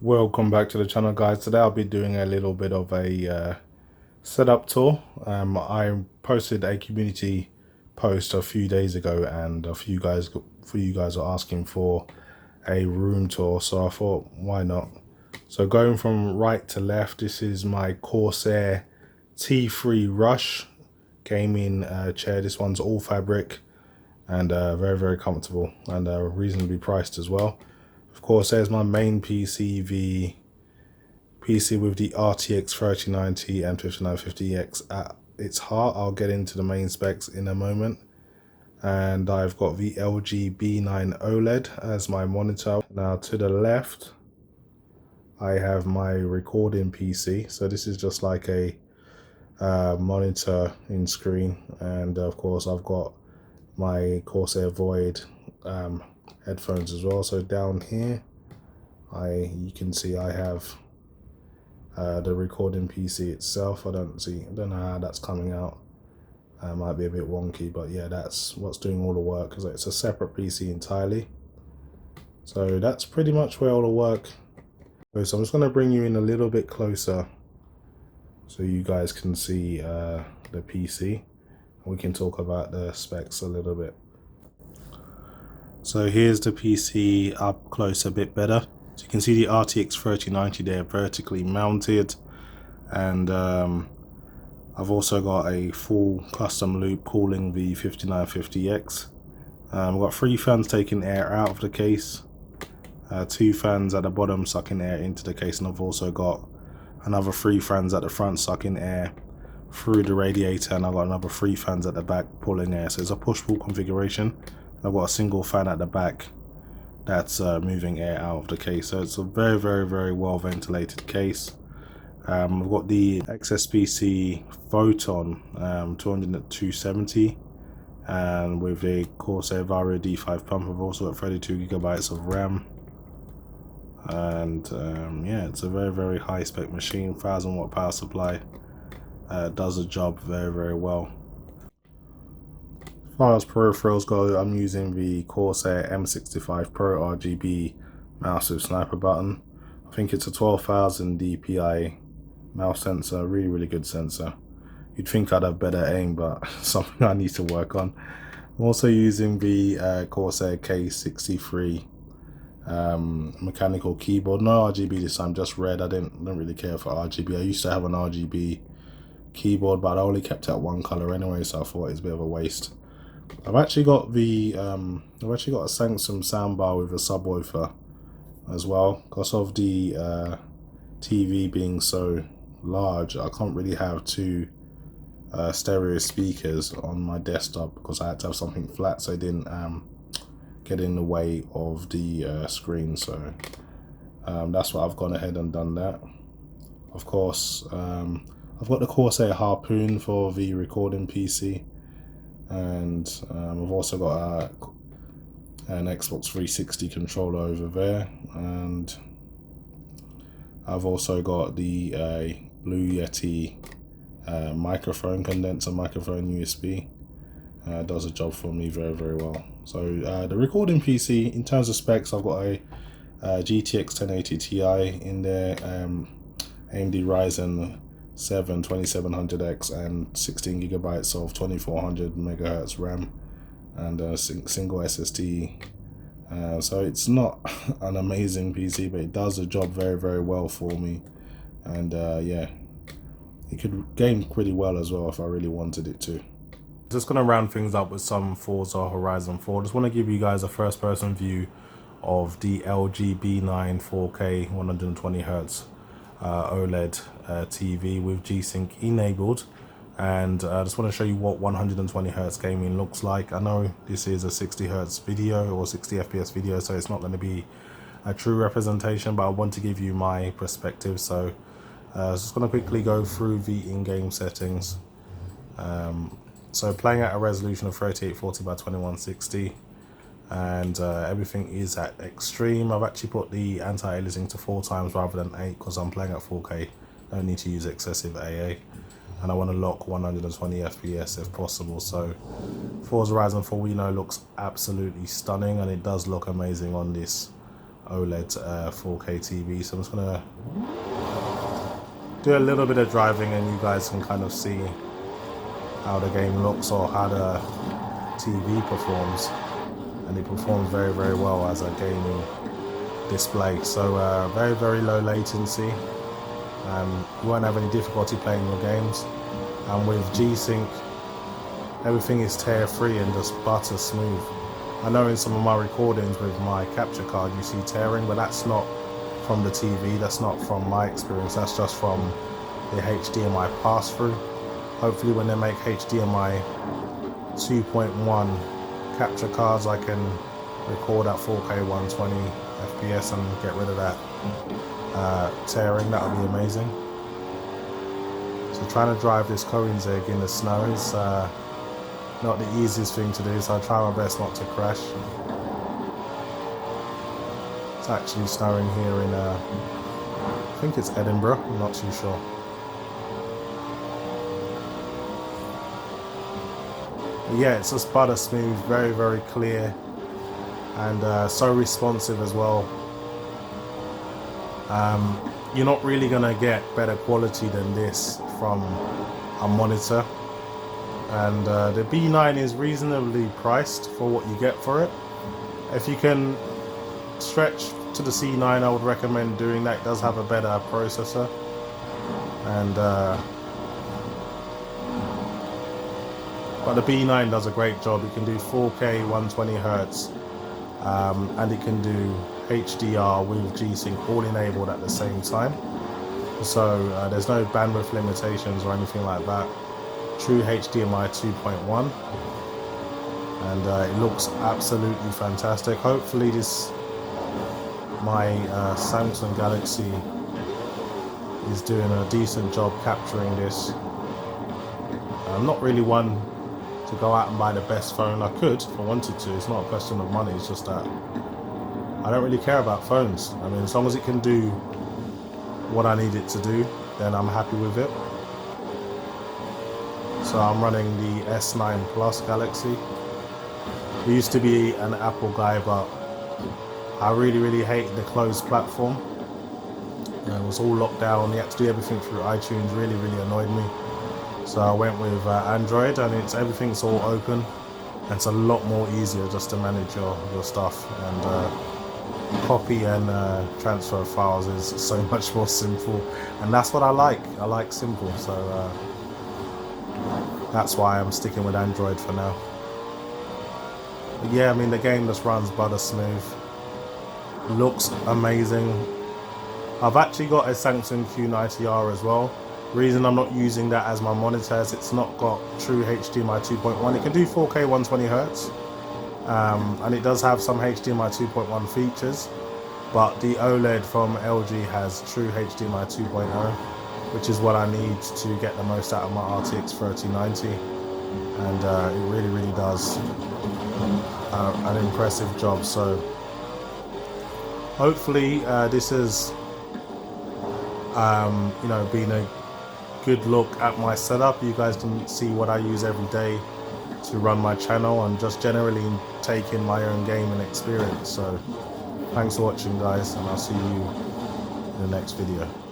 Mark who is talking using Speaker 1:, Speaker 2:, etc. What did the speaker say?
Speaker 1: Welcome back to the channel, guys. Today I'll be doing a little bit of a setup tour. I posted a community post a few days ago, and you guys are asking for a room tour, so I thought, why not? So going from right to left, this is my Corsair T3 Rush gaming chair. This one's all fabric and very comfortable and reasonably priced as well. Of course, there's my main PC, the PC with the RTX 3090 and 5950X at its heart. I'll get into the main specs in a moment. And I've got the LG B9 OLED as my monitor. Now to the left, I have my recording PC. So this is just like a monitor in screen. And of course, I've got my Corsair Void headphones as well. So down here, you can see I have the recording PC itself. I don't know how that's coming out. Might be a bit wonky, but yeah, that's what's doing all the work, because it's a separate PC entirely. So that's pretty much where all the work goes. So I'm just going to bring you in a little bit closer so you guys can see the PC. We can talk about the specs a little bit. So here's the PC up close a bit better. So you can see the RTX 3090 there vertically mounted, and I've also got a full custom loop cooling the 5950X. I've got 3 fans taking air out of the case, 2 fans at the bottom sucking air into the case, and I've also got another 3 fans at the front sucking air through the radiator, and I've got another 3 fans at the back pulling air. So it's a push-pull configuration. I've got a single fan at the back that's moving air out of the case. So it's a very well ventilated case. I've got the XSPC Photon 270, and with the Corsair Vario D5 pump. I've also got 32GB of RAM, and yeah, it's a very high spec machine. 1000 watt power supply, does the job very well. As far as peripherals go, I'm using the Corsair M65 Pro RGB mouse with sniper button. I think it's a 12,000 dpi mouse sensor, really good sensor. You'd think I'd have better aim, but something I need to work on. I'm also using the Corsair K63 mechanical keyboard. No RGB this time, just red. I don't really care for RGB. I used to have an RGB keyboard, but I only kept it at one color anyway, so I thought it's a bit of a waste. I've actually got the a Samsung soundbar with a subwoofer as well. Because of the TV being so large, I can't really have 2 stereo speakers on my desktop, because I had to have something flat so it didn't get in the way of the screen. So that's why I've gone ahead and done that. Of course, I've got the Corsair Harpoon for the recording PC, and I've also got an Xbox 360 controller over there, and I've also got the Blue Yeti microphone, condenser microphone USB. Does a job for me very well. So the recording PC, in terms of specs, I've got a GTX 1080 Ti in there, AMD Ryzen 7 2700X, and 16GB of 2400 MHz RAM, and a single SSD. So it's not an amazing PC, but it does the job very well for me. And yeah, it could game pretty well as well if I really wanted it to. Just gonna round things up with some Forza Horizon 4. Just want to give you guys a first-person view of the LG B9 4K 120Hz OLED TV with G-Sync enabled, and I just want to show you what 120Hz gaming looks like. I know this is a 60Hz video or 60 FPS video, so it's not going to be a true representation, but I want to give you my perspective. So just going to quickly go through the in-game settings. So playing at a resolution of 3840 by 2160, and everything is at extreme. I've actually put the anti-aliasing to 4 times rather than 8, because I'm playing at 4K. I don't need to use excessive AA, and I want to lock 120 FPS if possible. So Forza Horizon 4, we know, looks absolutely stunning, and it does look amazing on this OLED 4K TV. So I'm just gonna do a little bit of driving and you guys can kind of see how the game looks or how the TV performs. And it performs very, very well as a gaming display. So very, very low latency. You won't have any difficulty playing your games. And with G-Sync, everything is tear-free and just butter smooth. I know in some of my recordings with my capture card you see tearing, but that's not from the TV, that's not from my experience, that's just from the HDMI pass-through. Hopefully when they make HDMI 2.1 capture cards, I can record at 4K 120 FPS and get rid of that tearing. That would be amazing. So trying to drive this Koenigsegg in the snow is not the easiest thing to do, so I try my best not to crash. It's actually snowing here in I think it's Edinburgh, I'm not too sure. But yeah, it's just butter smooth, very, very clear, and so responsive as well. You're not really gonna get better quality than this from a monitor. And the B9 is reasonably priced for what you get for it. If you can stretch to the C9, I would recommend doing that. It does have a better processor, and but the B9 does a great job. It can do 4K 120 Hertz, and it can do HDR with G-Sync all enabled at the same time. So there's no bandwidth limitations or anything like that. True HDMI 2.1, and it looks absolutely fantastic. Hopefully my Samsung Galaxy is doing a decent job capturing this. I'm not really one to go out and buy the best phone. I could if I wanted to, it's not a question of money, it's just that I don't really care about phones. I mean, as long as it can do what I need it to do, then I'm happy with it. So I'm running the S9 Plus Galaxy. I used to be an Apple guy, but I really, really hated the closed platform. It was all locked down. You had to do everything through iTunes. Really, really annoyed me. So I went with Android, and everything's all open. And it's a lot more easier just to manage your stuff. And copy and transfer files is so much more simple. And that's what I like. I like simple. So that's why I'm sticking with Android for now. But yeah, I mean, the game just runs butter smooth. Looks amazing. I've actually got a Samsung Q90R as well. Reason I'm not using that as my monitor is it's not got true HDMI 2.1. It can do 4K 120 Hertz, and it does have some HDMI 2.1 features, but the OLED from LG has true HDMI 2.0, which is what I need to get the most out of my RTX 3090, and it really, really does an impressive job. So hopefully this has you know, been a good look at my setup. You guys can see what I use every day to run my channel and just generally take in my own gaming experience. So thanks for watching, guys, and I'll see you in the next video.